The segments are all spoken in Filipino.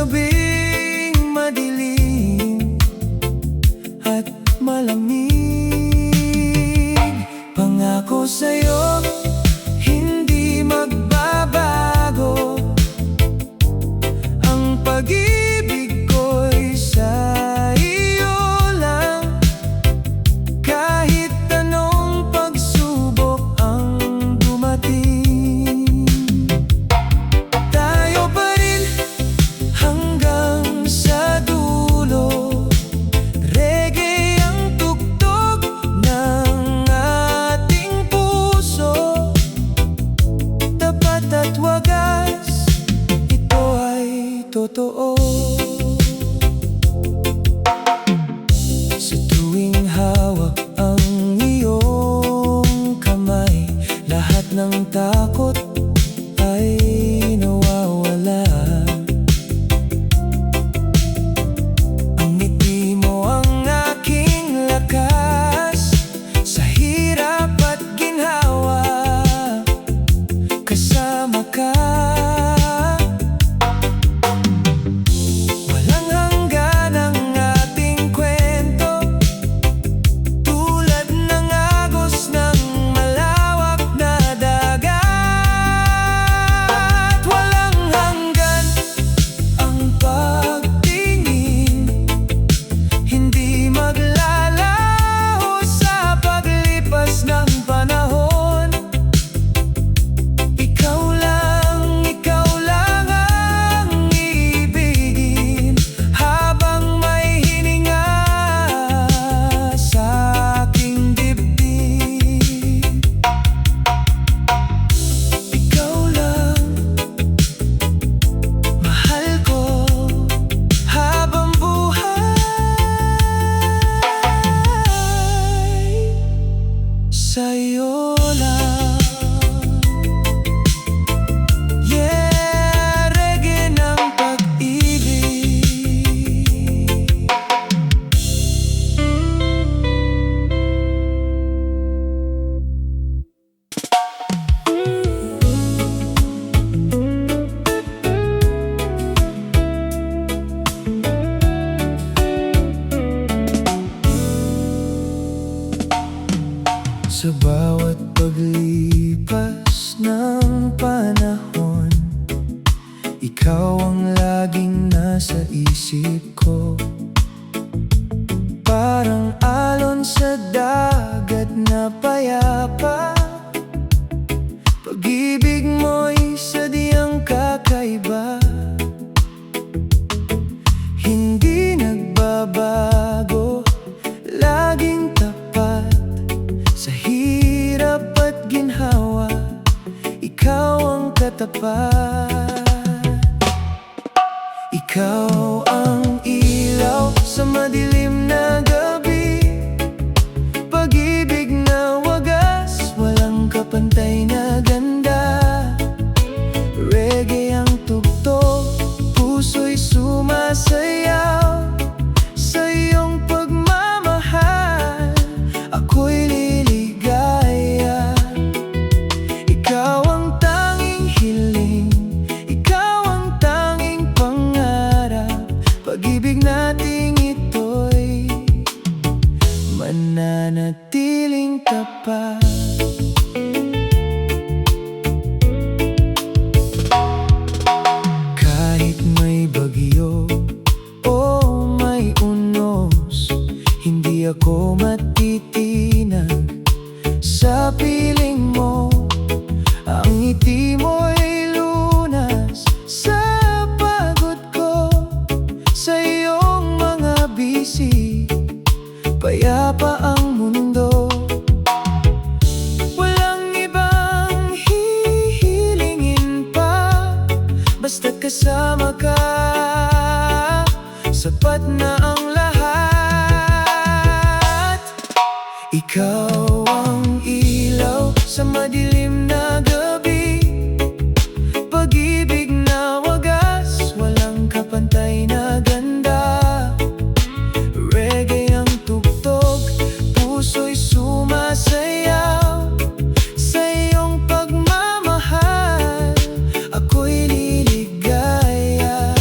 gabing madilim at malamig, pangako sa'yo hindi magbabago. Ang pag-ibig ko'y sa iyo lang, kahit anong pagsubok ang dumating. Tayo pa rin hanggang sa dulo, reggae ang tugtog ng ating puso. Tapat at wagas, ito ay totoo. Sa tuwing hawak ang iyong kamay, lahat ng takot ay nawawala. Ang ngiti mo ang aking lakas, sa hirap at ginhawa kasama ka. Walang hanggan ang ating kwento, tulad ng agos ng malawak na dagat. Walang hanggan ang pagtingin, hindi maglalaho sa paglipas ng panahon. Ikaw lang ang iibigin habang may hininga sa aking dibdib. Ikaw lang, mahal ko habang buhay, sa'yo lang. Yeah, reggae ng pag-ibig. Sa bawat paglipas ng panahon, ikaw ang laging nasa isip ko. Parang alon sa dagat na payapa, pag-ibig mo'y sadyang kakaiba. Hindi nagbabago, laging tapat sa hirap at ginhawa, ikaw ang katapat. Ikaw ang ilaw sa madilim na gabi, pag-ibig na wagas, walang kapantay na ganda. Reggae ang tugtog, puso'y sumasayaw sa iyong pagmamahal. Ako'y liligaya, ikaw ang tanging hiling, ikaw ang tanging pangarap. Pag-ibig nating ito'y mananatiling tapat. Kahit may bagyo o may unos, hindi ako matitinag sa piling mo. Ang ngiti mo'y lunas sa pagod ko, sa iyong mga bisig, payapa ang mundo. Walang ibang hihilingin pa, basta kasama ka, sapat na ang lahat. Ikaw ang ilaw sa madilim na gabi, pag-ibig na wagas, walang kapantay na ganda. Reggae ang tugtog, puso'y sumasayaw sa iyong pagmamahal. Ako'y liligaya,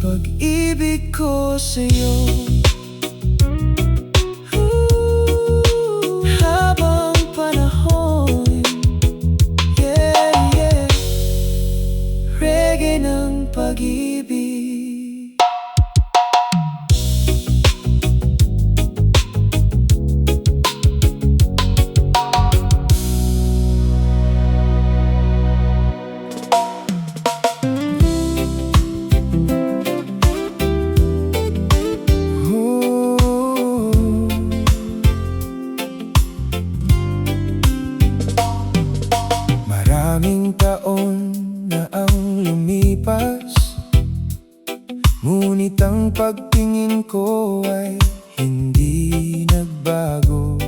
pag-ibig ko sa'yo. Habang panahon, yeah, yeah. Reggae ng pag-ibig. Maraming taon na ang lumipas, ngunit ang pagtingin ko ay hindi nagbago.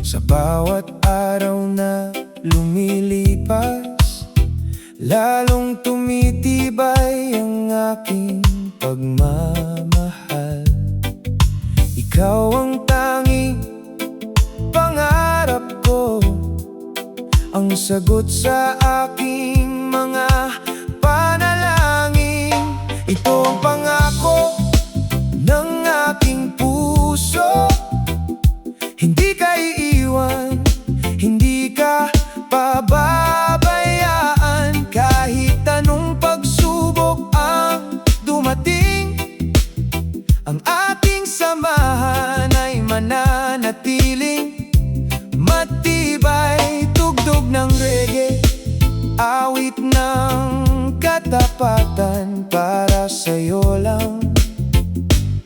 Sa bawat araw na lumilipas, lalong tumitibay ang aking pagmamahal. Ikaw ang tanging pangarap ko, ang sagot sa aking mga panalangin. Ito ang pangako ng aking puso, hindi ka iiwan, hindi ka pababayaan. Kahit anong pagsubok ang dumating, ang ating samahan ay mananatiling matibay. Tugtog ng reggae, awit ng katapatan, para sa'yo lang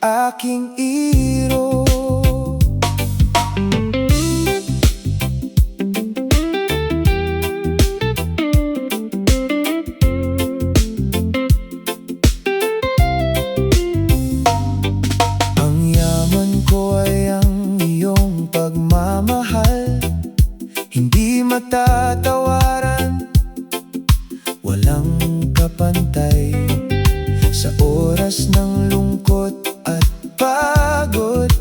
aking iro. Ang yaman ko ay ang iyong pagmamahal, hindi matatawaran, walang kapantay. Sa oras ng lungkot at pagod,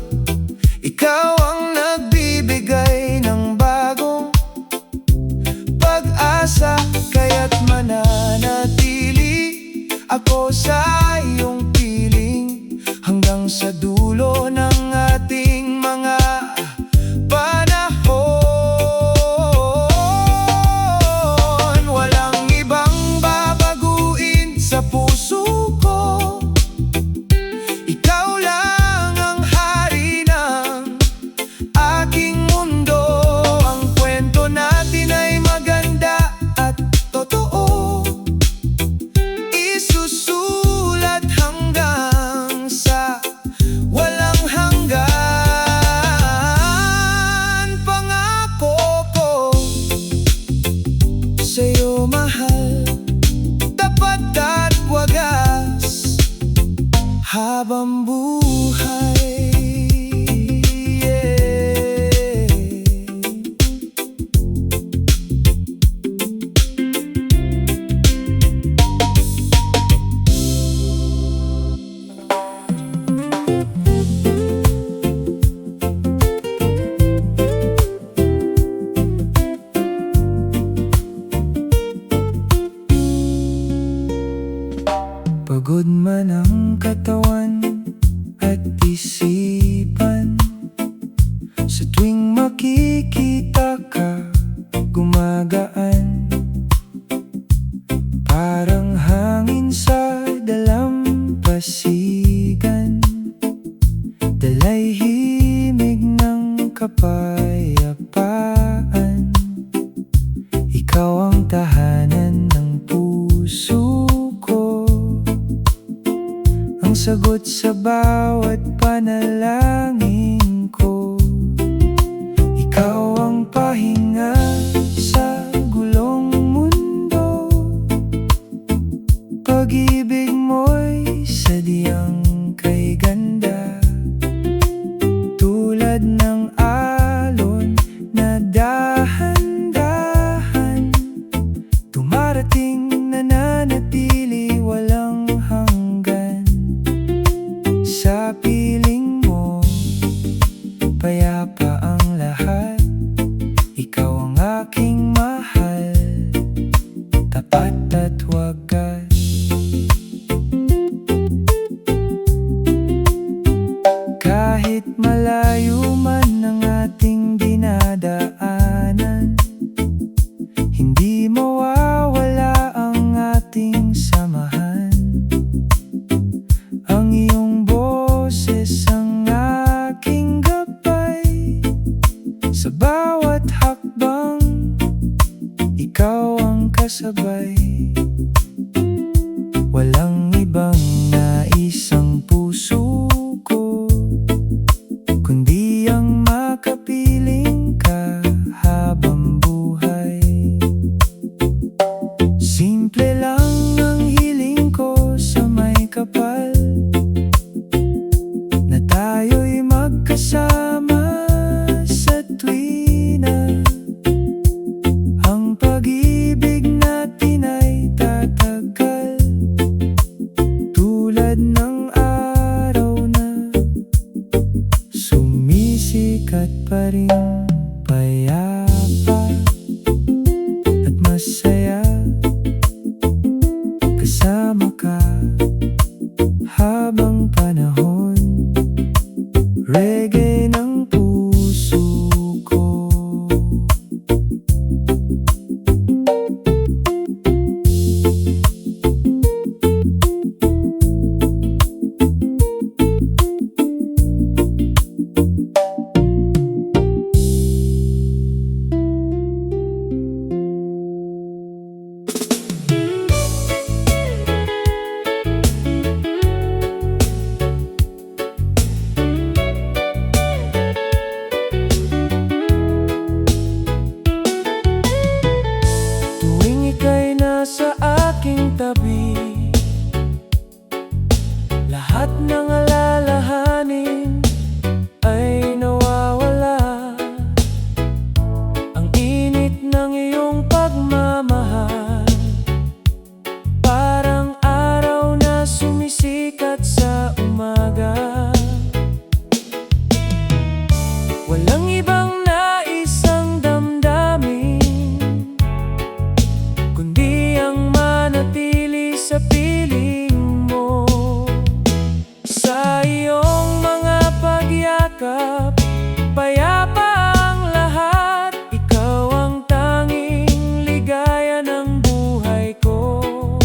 ikaw ang nagbibigay ng bagong pag-asa. Kaya't mananatili ako sa iyong piling, hanggang sa dulo ng ating mga panahon. Puso ko, ikaw lang ang hari ng aking mundo. Ang kwento natin ay maganda at totoo, isusulat hanggang sa walang hanggan. Pangako ko sa'yo, mahal, tapat at wagas habang buhay, yeah. Pagod man ang katawan at isipan, sa tuwing makikita ka, gumagaan. Parang hangin sa dalampasigan, dalay himig ng kapayapaan. Ikaw ang tahanan ng puso ko, ang sagot sa bawat panalangin ko. Ikaw ang pahinga sa gulong mundo, pag-ibig mo'y sadyang kay ganda. Tulad ng alon na dahan-dahan, tumarating, nananatili, walang hanggan. Sa piling mo, kasabay. Walang ibang nais ang puso ko, kundi ang makapiling ka habang buhay. Simple lang ang hiling ko sa may kapal, na tayo'y magkasama sa tuwina. Ang pag-ibig natin ay tatagal, tulad ng araw na sumisikat pa rin, payapa at masaya. Kasama ka habang panahon, reggae ng puso ko. Sa aking tabi, lahat ng alalahanin ay nawawala. Ang init ng iyong pagmamahal, parang araw na sumisikat sa umaga. Walang ibang nais ang damdamin, kundi ang manatili sa piling mo. Sa iyong mga pagyakap, payapa ang lahat. Ikaw ang tanging ligaya ng buhay ko.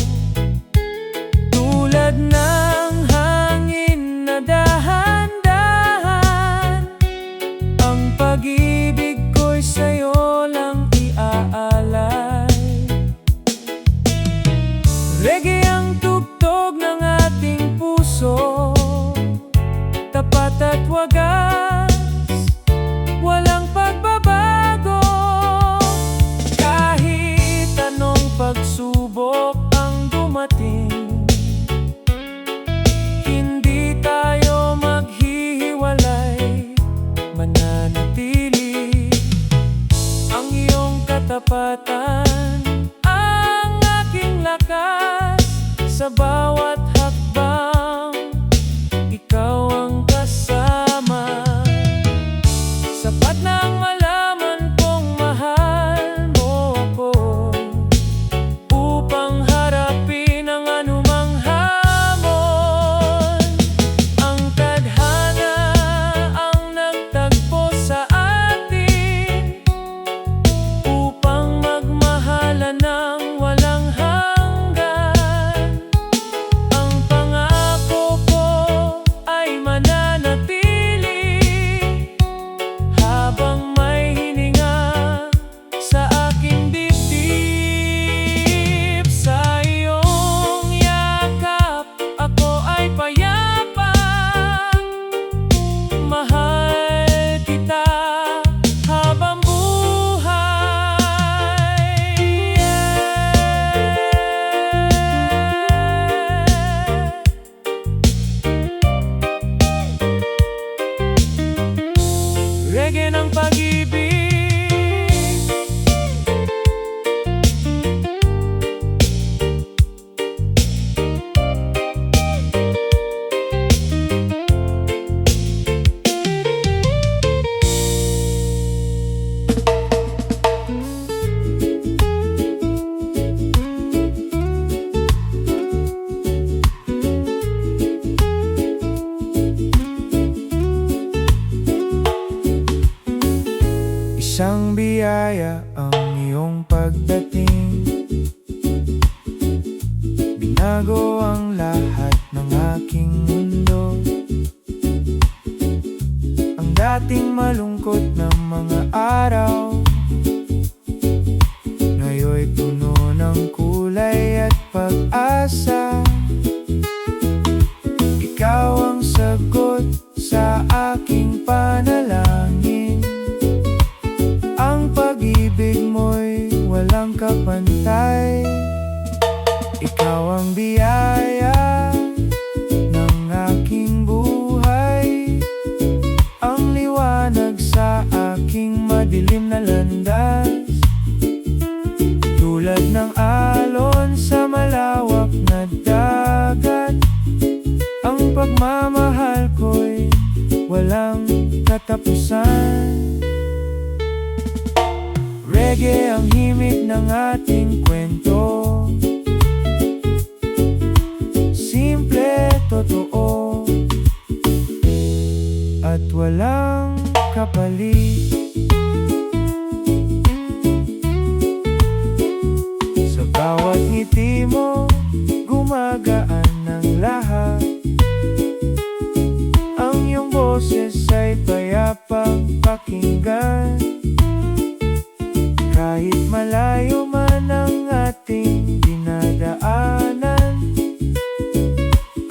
Tulad ng hangin na dahan-dahan, ang pag-ibig ko'y sa'yo lang iaalay. Reggae ang tugtog ng ating puso, tapat at wagas, walang pagbabago. Kahit anong pagsubok ang dumating, hindi tayo maghihiwalay. Mananatili ang iyong katapatan, ang aking lakas. Sa bawat hakbang, ikaw ang kasama. Sapat na ang malaman kong mahal mo ako, upang harapin ang anumang hamon. Ang tadhana ang nagtagpo sa atin, upang magmahalan ng walang hanggan. Ang pangako ko ay mananatili habang may hininga sa aking dibdib. Sa iyong yakap, ako ay payapa. Mahal kita habang buhay. Reggae ng pag-ibig. Isang biyaya ang iyong pagdating, binago ang lahat ng aking mundo. Ang dating malungkot na mga araw, ngayon'y puno ng sagot sa aking panalangin. Ang pag-ibig mo'y walang kapantay. Ikaw ang biyaya ng aking buhay, ang liwanag sa aking madilim na landas. Tulad ng alon sa malawak na dagat, ang pagmamahal ko'y walang katapusan. Reggae ang himig ng ating kwento, simple, totoo, at walang kapalit. Sa bawat ngiti mo, gumagaan ng lahat. Ang iyong boses ay payapang pakinggan. Kahit malayo man ang ating dinadaanan,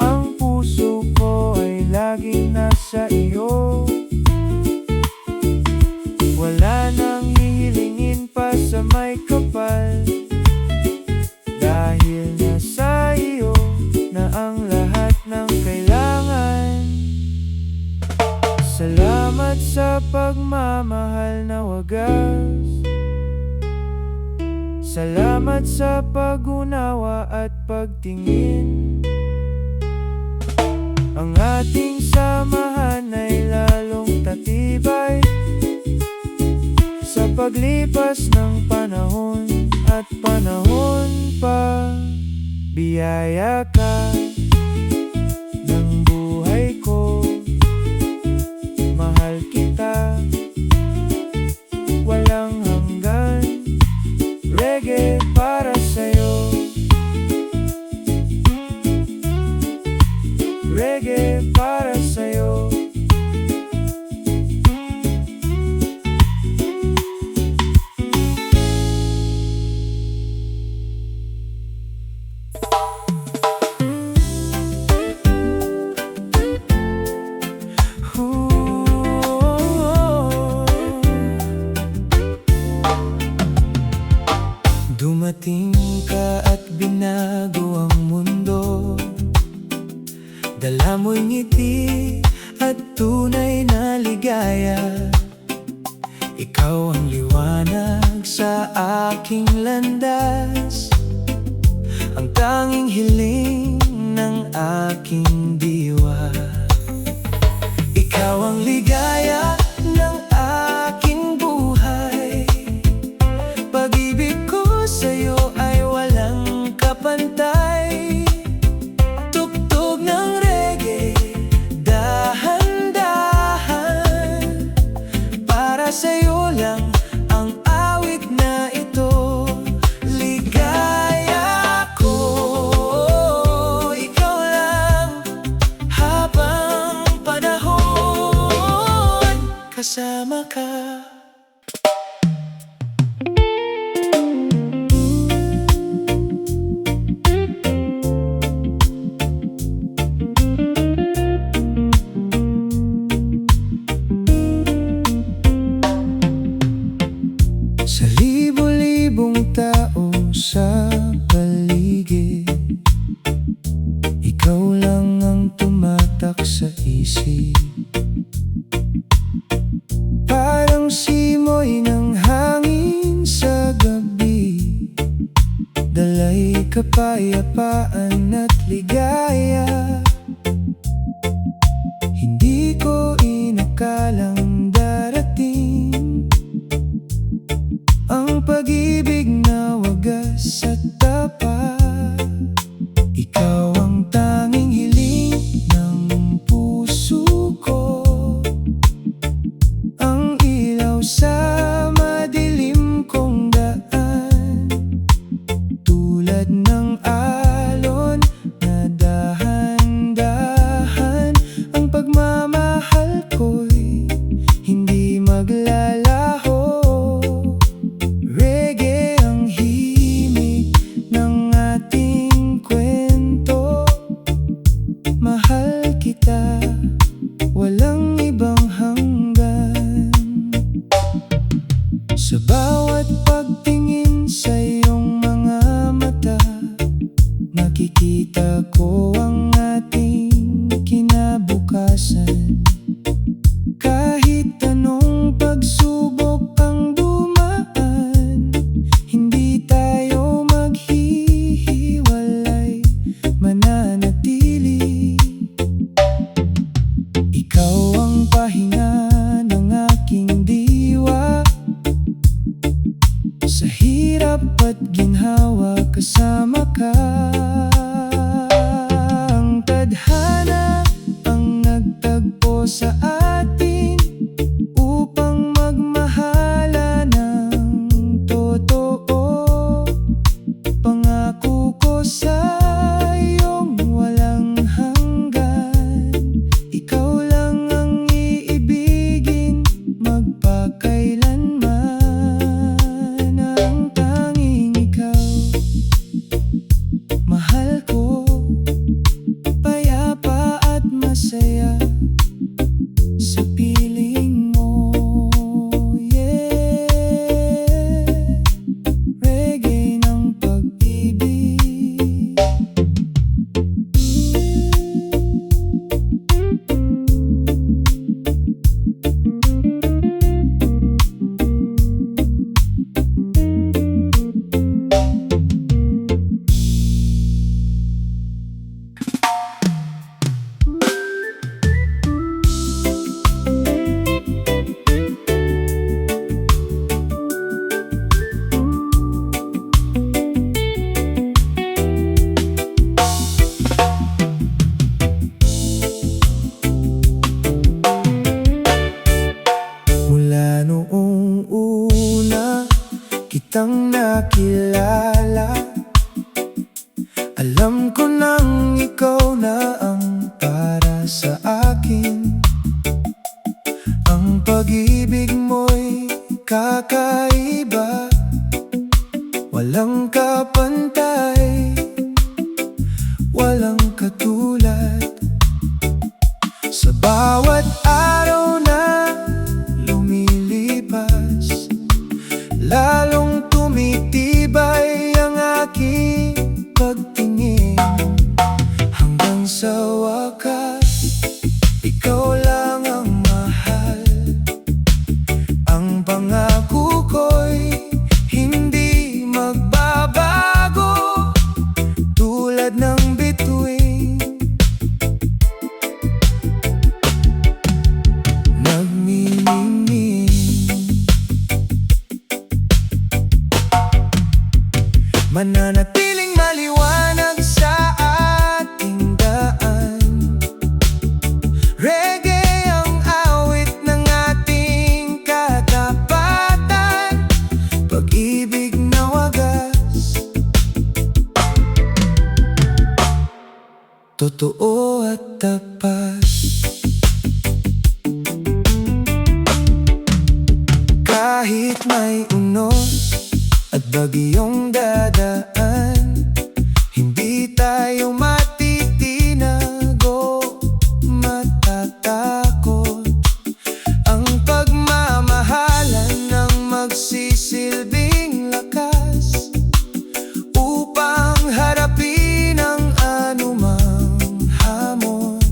ang puso ko ay laging nasa iyo. Wala nang hihilingin pa sa may kapal, dahil nasa iyo na ang lahat ng kailangan. Salamat sa pagmamahal na wagas. Salamat sa pag-unawa at pagtingin. Ang ating samahan ay lalong tatibay sa paglipas ng panahon at panahon pa. Biyaya ka ng buhay ko, mahal kita walang hanggan. Reggae para sa'yo, reggae para sa'yo. Dumating ka at binago ang mundo. Dala mo'y ngiti at tunay na ligaya. Ikaw ang liwanag sa aking landas, ang tanging hiling ng aking diwa. Ikaw ang ligaya ng aking buhay. Pag-ibig ko sa'yo ay walang kapantay. Tugtog ng reggae, dahan-dahan. Para sa'yo lang ang awit na ito. Ligaya ko, ikaw lang habang panahon kasama ka. Sa libo-libong tao sa paligid, ikaw lang ang tumatak sa isip. Parang simoy ng hangin sa gabi, dalay kapayapaan at ligaya. Hindi ko inakalang darating ang pag-ibig na wagas at tapat. Ikaw ang tanging hiling ng puso ko, ang ilaw sa madilim kong daan. Tulad ng alon na dahan iwasan. Kahit anong pagsubok ang dumaan, hindi tayo maghihiwalay, mananatili. Ikaw ang pahinga ng aking diwa, sa hirap at ginhawa kasama ka. Ang tadhana ang nagtagpo sa atin upang magmahala ng totoo. Pangako ko sa iyong walang hanggan, ikaw lang ang iibigin magpakailanman. Ang tanging ikaw, mahal ko, payapa at masaya sa piling mo. Yeah, reggae ng pag-ibig. Mula noong una kitang nakilala, alam ko nang ikaw na ang para sa akin. Ang pag-ibig mo'y kakaiba, walang kapantay, walang katulad. Sa bawat araw na lumilipas, lalong tumitibay ang aking pagtingin. Hanggang sa wakas, ikaw lang ang mahal. Ang pangako ko'y hindi magbabago, tulad ng bituin nagniningning. Mananatiling maliwanag sa ating daan. Reggae ang awit ng ating katapatan, pag-ibig na wagas, totoo at tapat. Kahit may unos at bagyong dadaan, hindi tayo matitinago, matatakot. Ang pagmamahalan ng magsisilbing lakas upang harapin ang anumang hamon.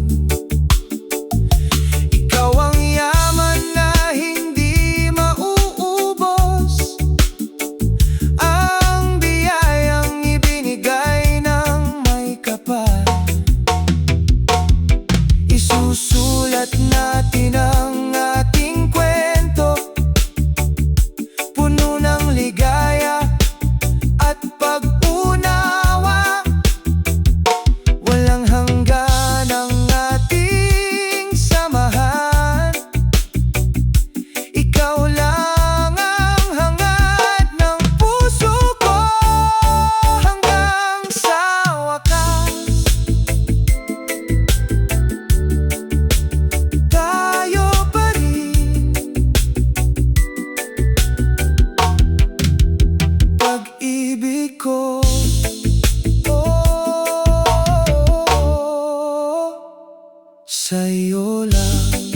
Ikaw ang yaman na hindi mauubos, ang biyayang ibinigay ng may kapal. Isusulat natin ang ating kwento, puno ng ligaya at pag-unawa. Walang hanggan ang ating samahan, ikaw lang ang hangad ng puso ko. Hanggang sa wakas, tayo pa rin. Pag-ibig ko, oh, sa'yo lang.